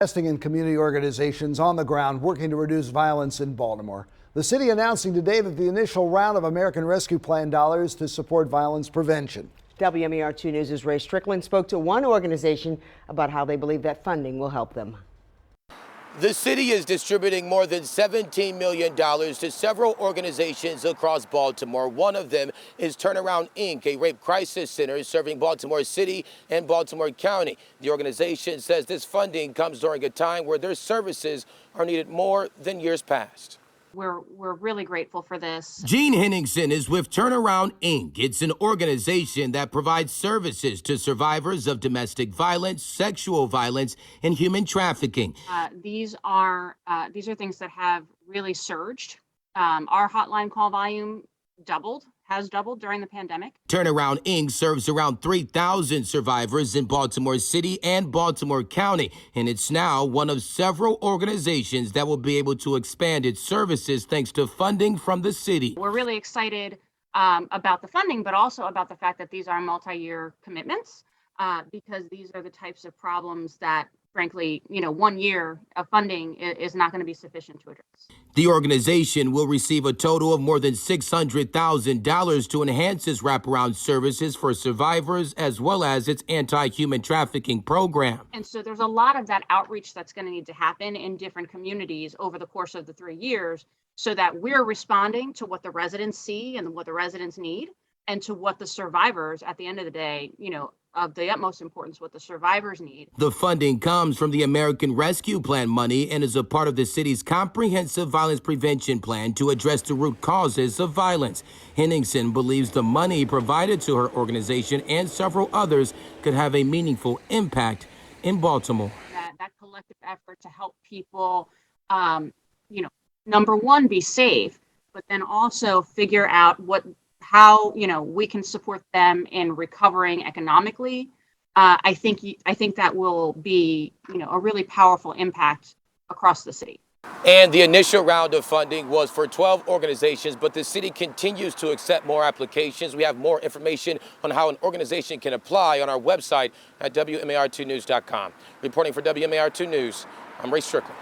Investing in community organizations on the ground working to reduce violence in Baltimore. The city announcing today that the initial round of American Rescue Plan dollars to support violence prevention. WMAR2 News' Ray Strickland spoke to one organization about how they believe that funding will help them. The city is distributing more than $17 million to several organizations across Baltimore. One of them is Turnaround Inc., a rape crisis center serving Baltimore City and Baltimore County. The organization says this funding comes during a time where their services are needed more than years past. We're really grateful for this. Jean Henningsen is with Turnaround Inc. It's an organization that provides services to survivors of domestic violence, sexual violence, and human trafficking. These are things that have really surged. Our hotline call volume has doubled during the pandemic. Turnaround Inc. serves around 3,000 survivors in Baltimore City and Baltimore County, and it's now one of several organizations that will be able to expand its services thanks to funding from the city. We're really excited about the funding, but also about the fact that these are multi-year commitments, because these are the types of problems that, frankly, 1 year of funding is not going to be sufficient to address. The organization will receive a total of more than $600,000 to enhance its wraparound services for survivors, as well as its anti-human trafficking program. And so there's a lot of that outreach that's going to need to happen in different communities over the course of the 3 years, so that we're responding to what the residents see and what the residents need, and to what the survivors, at the end of the day, of the utmost importance, what the survivors need. The funding comes from the American Rescue Plan money and is a part of the city's comprehensive violence prevention plan to address the root causes of violence. Henningsen believes the money provided to her organization and several others could have a meaningful impact in Baltimore. That collective effort to help people, number one, be safe, but then also figure out how we can support them in recovering economically. I think that will be a really powerful impact across the city. And the initial round of funding was for 12 organizations, but the city continues to accept more applications. We have more information on how an organization can apply on our website at WMAR2news.com. Reporting for WMAR2 News, I'm Ray Strickland.